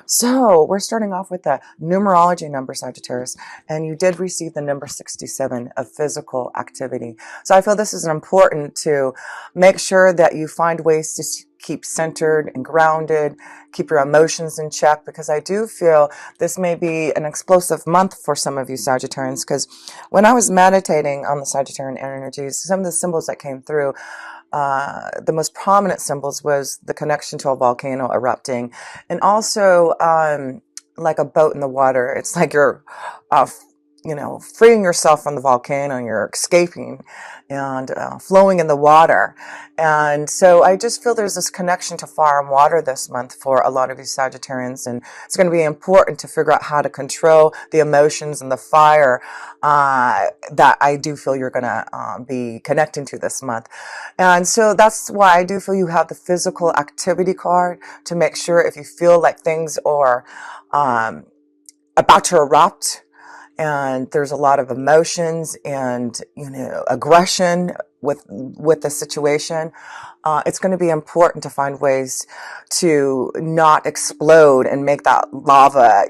So we're starting off with the numerology number, Sagittarius, and you did receive the number 67 of physical activity. So I feel this is important to make sure that you find ways to keep centered and grounded, keep your emotions in check, because I do feel this may be an explosive month for some of you Sagittarians, because when I was meditating on the Sagittarian energies, some of the symbols that came through, the most prominent symbols was the connection to a volcano erupting, and also like a boat in the water. It's like you're freeing yourself from the volcano, you're escaping and flowing in the water. And so I just feel there's this connection to fire and water this month for a lot of you Sagittarians, and it's going to be important to figure out how to control the emotions and the fire that I do feel you're going to be connecting to this month. And so that's why I do feel you have the physical activity card to make sure if you feel like things are about to erupt, and there's a lot of emotions and aggression with the situation, it's going to be important to find ways to not explode and make that lava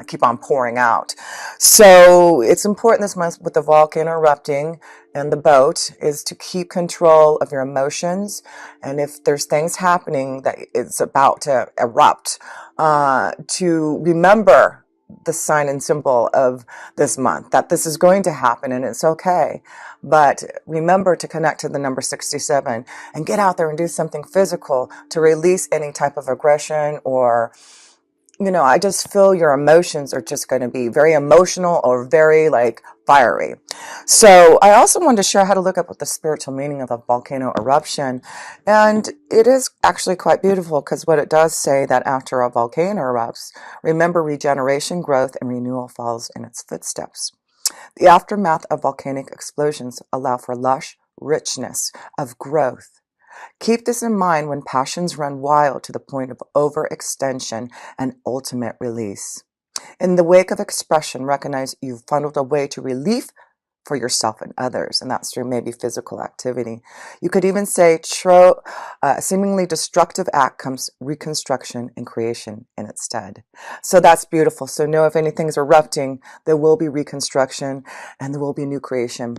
keep on pouring out. So it's important this month with the volcano erupting and the boat is to keep control of your emotions, and if there's things happening that it's about to erupt, to remember the sign and symbol of this month, that this is going to happen and it's okay. But remember to connect to the number 67 and get out there and do something physical to release any type of aggression or, I just feel your emotions are just going to be very emotional or very fiery. So I also wanted to share how to look up what the spiritual meaning of a volcano eruption. And it is actually quite beautiful, because what it does say that after a volcano erupts, remember regeneration, growth, and renewal follows in its footsteps. The aftermath of volcanic explosions allow for lush richness of growth. Keep this in mind when passions run wild to the point of overextension and ultimate release. In the wake of expression, recognize you've funneled a way to relief for yourself and others, and that's through maybe physical activity. You could even say seemingly destructive act comes reconstruction and creation in its stead. So that's beautiful. So know if anything's erupting, there will be reconstruction and there will be new creation.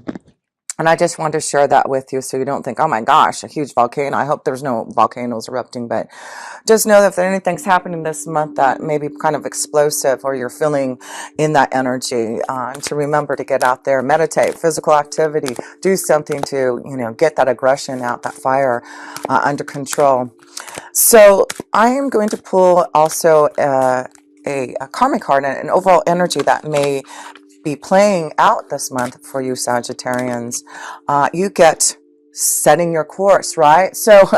And I just wanted to share that with you so you don't think, oh my gosh, a huge volcano. I hope there's no volcanoes erupting, but just know that if anything's happening this month that may be kind of explosive or you're feeling in that energy, to remember to get out there, meditate, physical activity, do something to, get that aggression out, that fire under control. So I am going to pull also a karmic card and an overall energy that may be playing out this month for you Sagittarians. You get setting your course, right? So,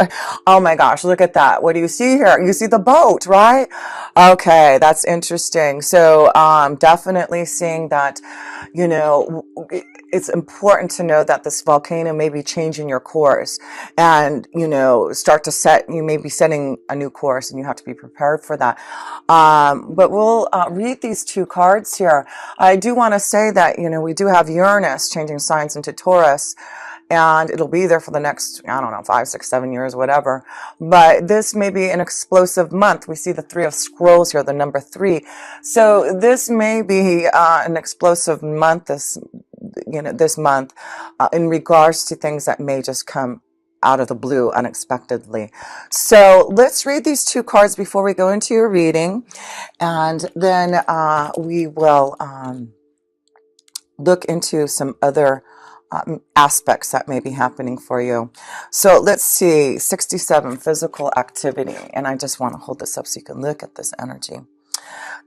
oh my gosh, look at that. What do you see here? You see the boat, right? Okay, that's interesting. So, definitely seeing that, it's important to know that this volcano may be changing your course and, you may be setting a new course and you have to be prepared for that. But we'll read these two cards here. I do want to say that, we do have Uranus changing signs into Taurus, and it'll be there for the next, 5, 6, 7 years, whatever. But this may be an explosive month. We see the Three of Scrolls here, the number 3. So this may be an explosive month this month in regards to things that may just come out of the blue unexpectedly. So let's read these two cards before we go into your reading, and then we will look into some other aspects that may be happening for you. So let's see, 67, physical activity. And I just want to hold this up so you can look at this energy.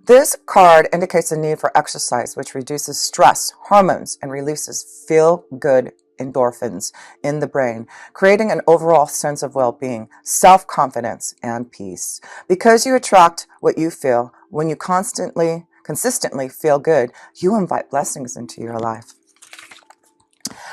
This card indicates the need for exercise, which reduces stress, hormones, and releases feel-good endorphins in the brain, creating an overall sense of well-being, self-confidence, and peace. Because you attract what you feel, when you consistently feel good, you invite blessings into your life.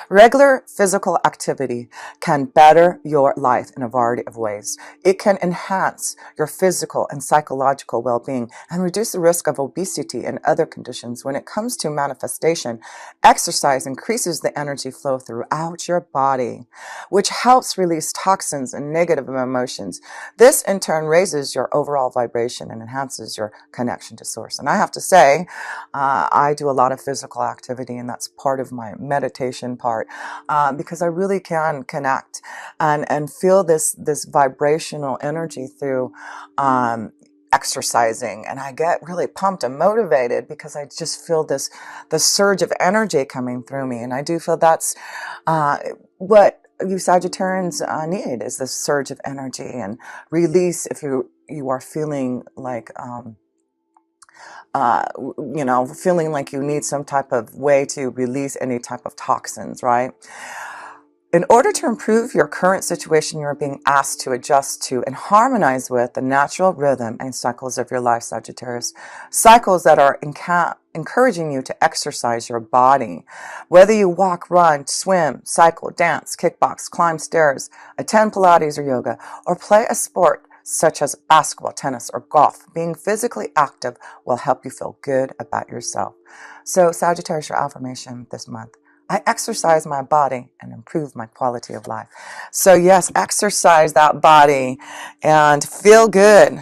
Regular physical activity can better your life in a variety of ways. It can enhance your physical and psychological well-being and reduce the risk of obesity and other conditions. When it comes to manifestation, exercise increases the energy flow throughout your body, which helps release toxins and negative emotions. This in turn raises your overall vibration and enhances your connection to source. And I have to say, I do a lot of physical activity, and that's part of my meditation part, because I really can connect and feel this vibrational energy through exercising, and I get really pumped and motivated because I just feel the surge of energy coming through me. And I do feel that's what you Sagittarians need, is this surge of energy and release if you are feeling like feeling like you need some type of way to release any type of toxins, right? In order to improve your current situation, you're being asked to adjust to and harmonize with the natural rhythm and cycles of your life, Sagittarius. Cycles that are encouraging you to exercise your body. Whether you walk, run, swim, cycle, dance, kickbox, climb stairs, attend Pilates or yoga, or play a sport such as basketball, tennis, or golf, being physically active will help you feel good about yourself. So, Sagittarius, your affirmation this month: I exercise my body and improve my quality of life. So yes, exercise that body and feel good.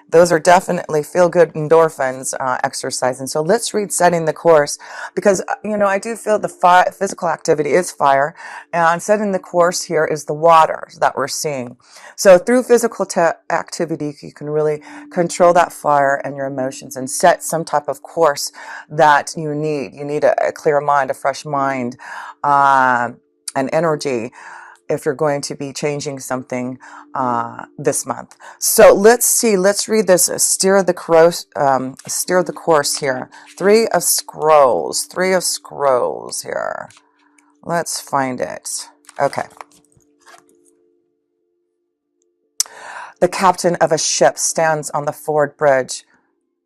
Those are definitely feel-good endorphins, exercising. So let's read Setting the Course, because, I do feel the physical activity is fire, and setting the course here is the water that we're seeing. So through physical activity, you can really control that fire and your emotions and set some type of course that you need. You need a clear mind, a fresh mind, and energy if you're going to be changing something this month. So let's read this. Steer the course here. Three of Scrolls here. Let's find it. Okay. The captain of a ship stands on the forward bridge,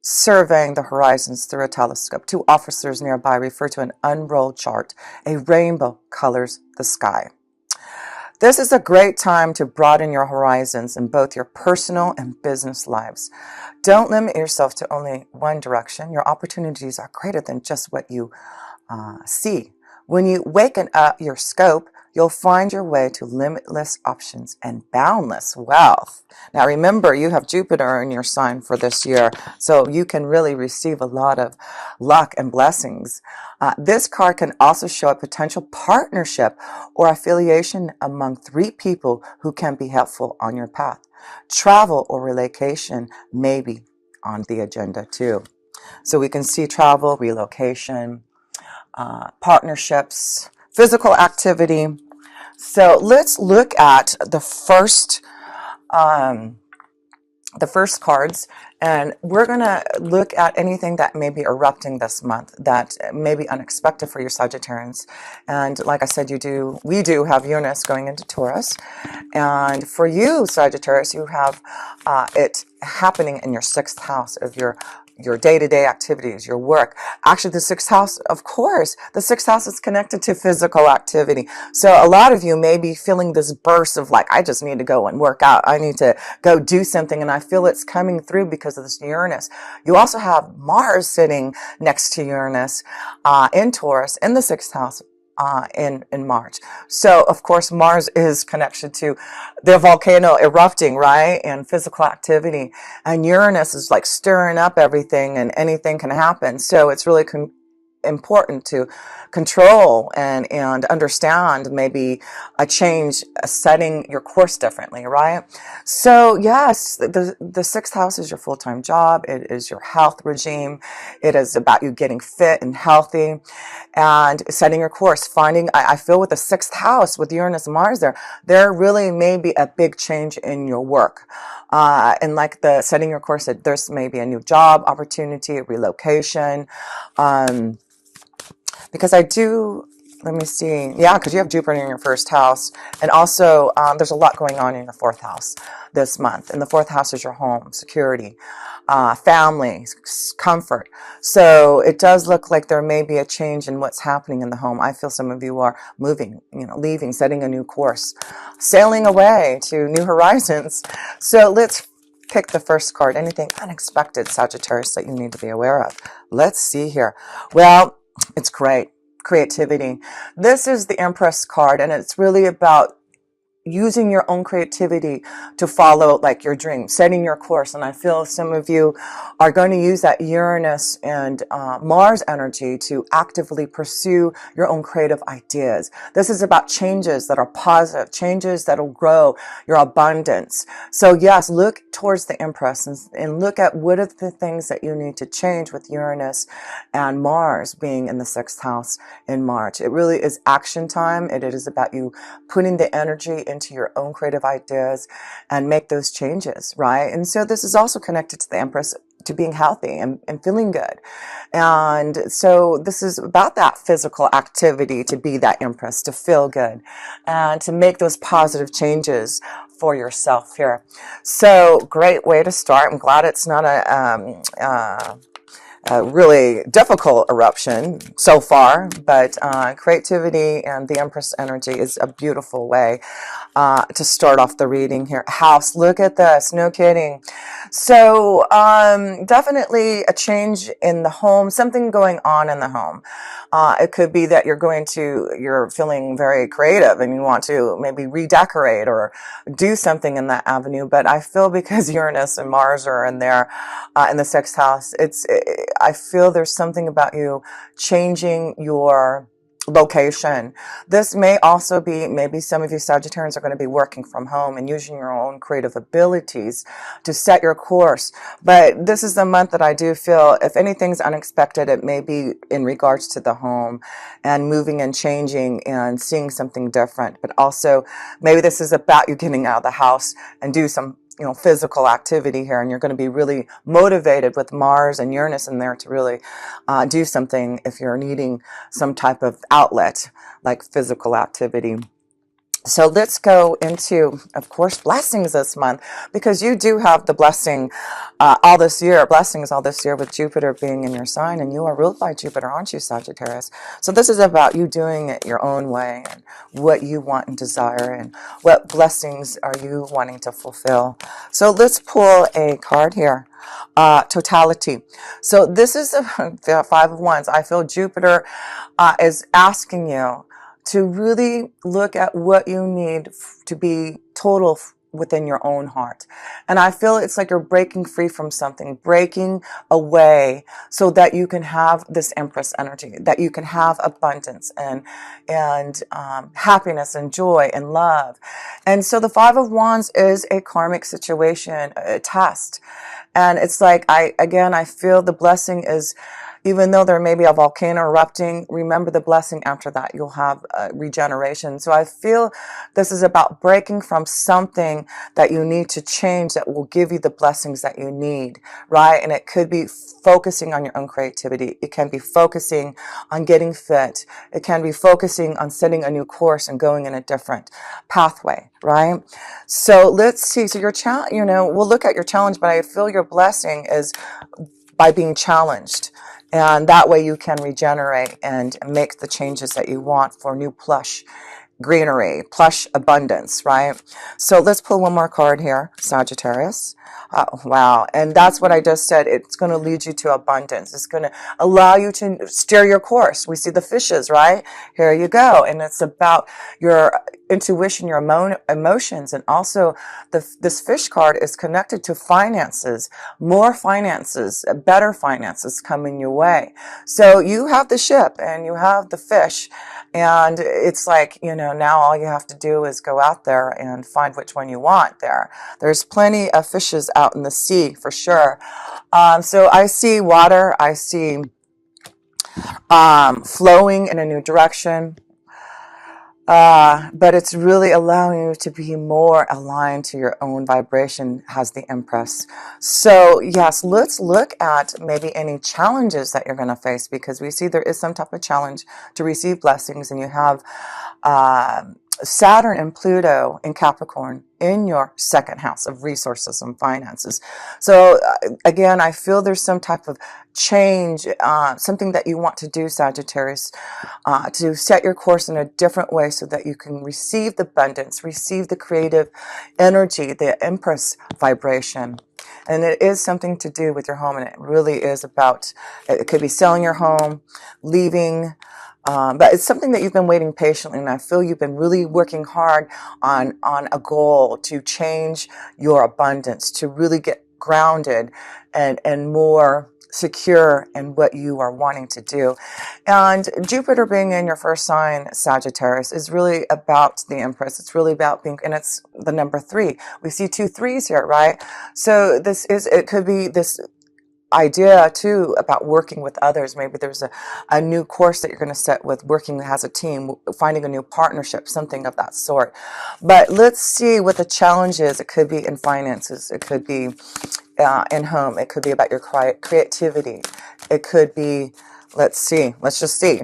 surveying the horizons through a telescope. Two officers nearby refer to an unrolled chart. A rainbow colors the sky. This is a great time to broaden your horizons in both your personal and business lives. Don't limit yourself to only one direction. Your opportunities are greater than just what you see. When you waken up your scope, you'll find your way to limitless options and boundless wealth. Now remember, you have Jupiter in your sign for this year, so you can really receive a lot of luck and blessings. This card can also show a potential partnership or affiliation among three people who can be helpful on your path. Travel or relocation may be on the agenda too. So we can see travel, relocation, partnerships, physical activity. So let's look at the first cards, and we're going to look at anything that may be erupting this month that may be unexpected for your Sagittarians. And like I said, we do have Uranus going into Taurus, and for you Sagittarius, you have it happening in your 6th house of your day-to-day activities, your work. Actually, the 6th house, of course, the 6th house is connected to physical activity. So a lot of you may be feeling this burst of like, I just need to go and work out. I need to go do something. And I feel it's coming through because of this Uranus. You also have Mars sitting next to Uranus in Taurus in the 6th house. In March. So, of course, Mars is connected to the volcano erupting, right? And physical activity. And Uranus is like stirring up everything, and anything can happen. So it's really important to control and understand maybe a change, setting your course differently, right? So yes, the 6th house is your full-time job. It is your health regime. It is about you getting fit and healthy and setting your course. I feel with the 6th house, with Uranus and Mars there really may be a big change in your work. And like the setting your course, there's maybe a new job opportunity, a relocation, because let me see. Yeah, because you have Jupiter in your 1st house. And also, there's a lot going on in the 4th house this month. And the 4th house is your home, security. family, comfort. So it does look like there may be a change in what's happening in the home. I feel some of you are moving, leaving, setting a new course, sailing away to new horizons. So let's pick the first card. Anything unexpected, Sagittarius, that you need to be aware of? Let's see here. Well, it's great. Creativity. This is the Empress card, and it's really about using your own creativity to follow like your dream, setting your course. And I feel some of you are going to use that Uranus and Mars energy to actively pursue your own creative ideas. This is about changes that are positive, changes that will grow your abundance. So yes, look towards the Empress and look at what are the things that you need to change with Uranus and Mars being in the 6th house in March. It really is action time. It is about you putting the energy into your own creative ideas and make those changes, right? And so this is also connected to the Empress, to being healthy and feeling good. And so this is about that physical activity, to be that Empress, to feel good and to make those positive changes for yourself here. So great way to start. I'm glad it's not a really difficult eruption so far, but creativity and the Empress energy is a beautiful way to start off the reading here. House, look at this, no kidding. So definitely a change in the home, something going on in the home. It could be that you're feeling very creative and you want to maybe redecorate or do something in that avenue. But I feel because Uranus and Mars are in there in the 6th house, I feel there's something about you changing your location. This may also be, maybe some of you Sagittarians are going to be working from home and using your own creative abilities to set your course. But this is the month that I do feel, if anything's unexpected, it may be in regards to the home and moving and changing and seeing something different. But also maybe this is about you getting out of the house and do some physical activity here, and you're going to be really motivated with Mars and Uranus in there to really do something if you're needing some type of outlet like physical activity. So let's go into, of course, blessings this month, because you do have the blessings all this year with Jupiter being in your sign, and you are ruled by Jupiter, aren't you, Sagittarius? So this is about you doing it your own way and what you want and desire and what blessings are you wanting to fulfill. So let's pull a card here. Totality. So this is the 5 of Wands. I feel Jupiter is asking you to really look at what you need to be total within your own heart. And I feel it's like you're breaking free from something, breaking away so that you can have this Empress energy, that you can have abundance and happiness and joy and love. And so the 5 of Wands is a karmic situation, a test. And it's like, I feel the blessing is, even though there may be a volcano erupting, remember the blessing after that. You'll have regeneration. So I feel this is about breaking from something that you need to change that will give you the blessings that you need, right? And it could be focusing on your own creativity. It can be focusing on getting fit. It can be focusing on setting a new course and going in a different pathway, right? So let's see. So your challenge, we'll look at your challenge, but I feel your blessing is by being challenged. And that way you can regenerate and make the changes that you want for new plush greenery, plush abundance, right? So let's pull one more card here, Sagittarius. Wow. And that's what I just said. It's going to lead you to abundance. It's going to allow you to steer your course. We see the fishes, right? Here you go. And it's about your intuition, your emotions. And also this fish card is connected to finances, more finances, better finances coming your way. So you have the ship and you have the fish. And it's like, now all you have to do is go out there and find which one you want there. There's plenty of fishes out in the sea for sure. So I see water. I see flowing in a new direction. But it's really allowing you to be more aligned to your own vibration, has the Empress. So yes, let's look at maybe any challenges that you're going to face, because we see there is some type of challenge to receive blessings, and you have Saturn and Pluto in Capricorn in your second house of resources and finances. So again, I feel there's some type of change, something that you want to do, Sagittarius, to set your course in a different way so that you can receive the abundance, receive the creative energy, the Empress vibration. And it is something to do with your home, and it really is about, it could be selling your home, leaving, but it's something that you've been waiting patiently, and I feel you've been really working hard on a goal to change your abundance, to really get grounded and more secure in what you are wanting to do. And Jupiter being in your first sign, Sagittarius, is really about the Empress. It's really about being, and it's the number 3. We see 2 3s here, right? So it could be this idea too about working with others. Maybe there's a new course that you're going to set with working as a team, finding a new partnership, something of that sort. But let's see what the challenge is. It could be in finances. It could be in home. It could be about your creativity. It could be, let's just see.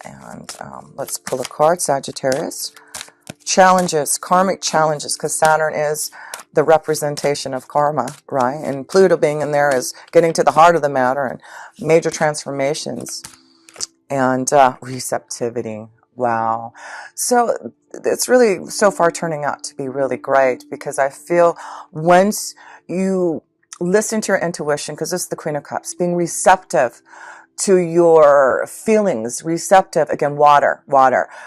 And let's pull a card, Sagittarius. Challenges, karmic challenges, because Saturn is the representation of karma, right? And Pluto being in there is getting to the heart of the matter and major transformations and receptivity. Wow. So it's really so far turning out to be really great, because I feel once you listen to your intuition, because this is the Queen of Cups, being receptive to your feelings, receptive, again, water.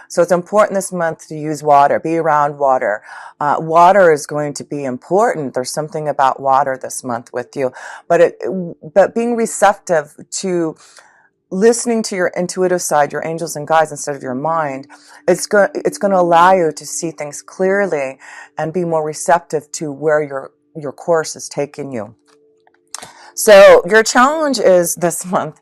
So it's important this month to use water, be around water. Water is going to be important. There's something about water this month with you, but being receptive to listening to your intuitive side, your angels and guides instead of your mind, it's going to allow you to see things clearly and be more receptive to where your course is taking you. So your challenge is this month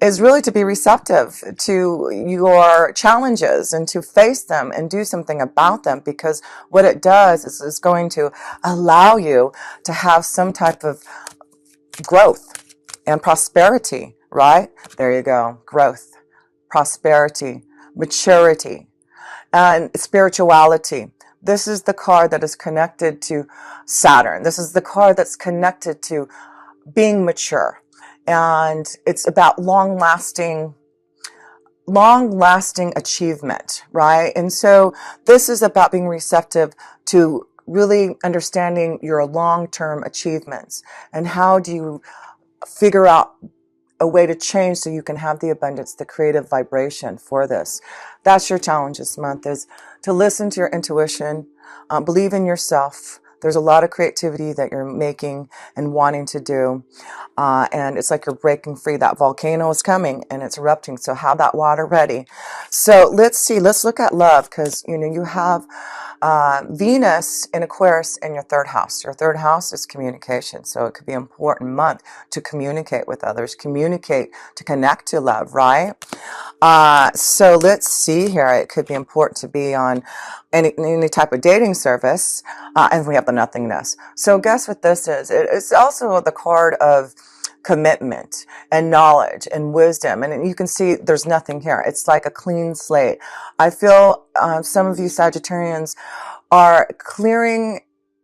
is really to be receptive to your challenges and to face them and do something about them, because what it does is going to allow you to have some type of growth and prosperity, right? There you go. Growth, prosperity, maturity, and spirituality. This is the card that is connected to Saturn. This is the card that's connected to being mature. And it's about long-lasting achievement, right? And so this is about being receptive to really understanding your long-term achievements and how do you figure out a way to change so you can have the abundance, the creative vibration for this. That's your challenge this month, is to listen to your intuition, believe in yourself. There's a lot of creativity that you're making and wanting to do. And it's like you're breaking free. That volcano is coming and it's erupting. So have that water ready. So let's look at love, because, you have Venus in Aquarius in your 3rd house. Your 3rd house is communication. So it could be an important month to communicate with others, to connect to love, right? So let's see here. It could be important to be on any type of dating service. And we have the nothingness. So guess what this is? It's also the card of commitment and knowledge and wisdom. And you can see there's nothing here. It's like a clean slate. I feel some of you Sagittarians are clearing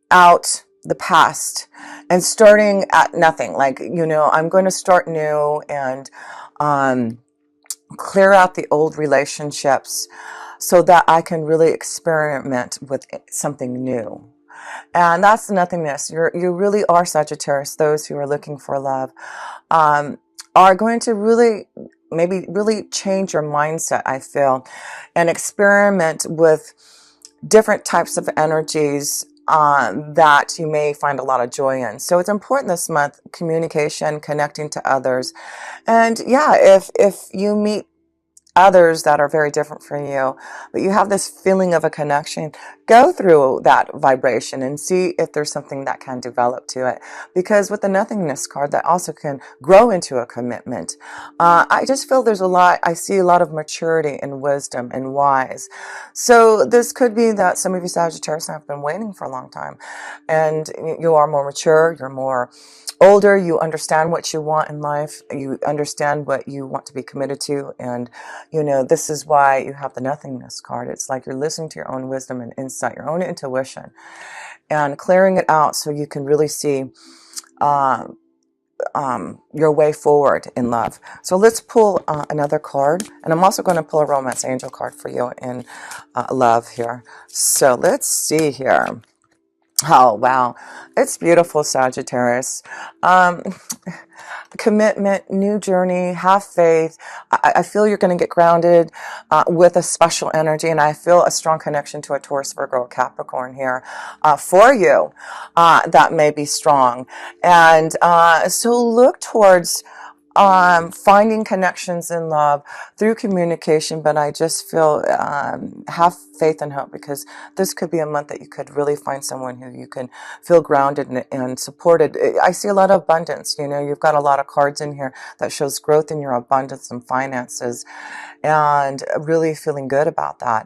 out the past and starting at nothing. Like, I'm going to start new and clear out the old relationships so that I can really experiment with something new. And that's the nothingness. You really are, Sagittarius. Those who are looking for love are going to really change your mindset, I feel, and experiment with different types of energies that you may find a lot of joy in. So it's important this month, communication, connecting to others. And yeah, if you meet others that are very different from you, but you have this feeling of a connection, go through that vibration and see if there's something that can develop to it. Because with the nothingness card, that also can grow into a commitment. I just feel there's a lot, I see a lot of maturity and wisdom and wise. So this could be that some of you Sagittarius have been waiting for a long time, and you are more mature, you're more older, you understand what you want in life, you understand what you want to be committed to, and this is why you have the nothingness card. It's like you're listening to your own wisdom and insight, your own intuition, and clearing it out so you can really see your way forward in love. So let's pull another card, and I'm also going to pull a romance angel card for you in love here. So let's see here. Oh, wow. It's beautiful, Sagittarius. Commitment, new journey, have faith. I feel you're going to get grounded with a special energy, and I feel a strong connection to a Taurus, Virgo, or Capricorn here for you that may be strong. And so look towards finding connections in love through communication, but I just feel have faith and hope, because this could be a month that you could really find someone who you can feel grounded and supported. I see a lot of abundance. You've got a lot of cards in here that shows growth in your abundance and finances, and really feeling good about that.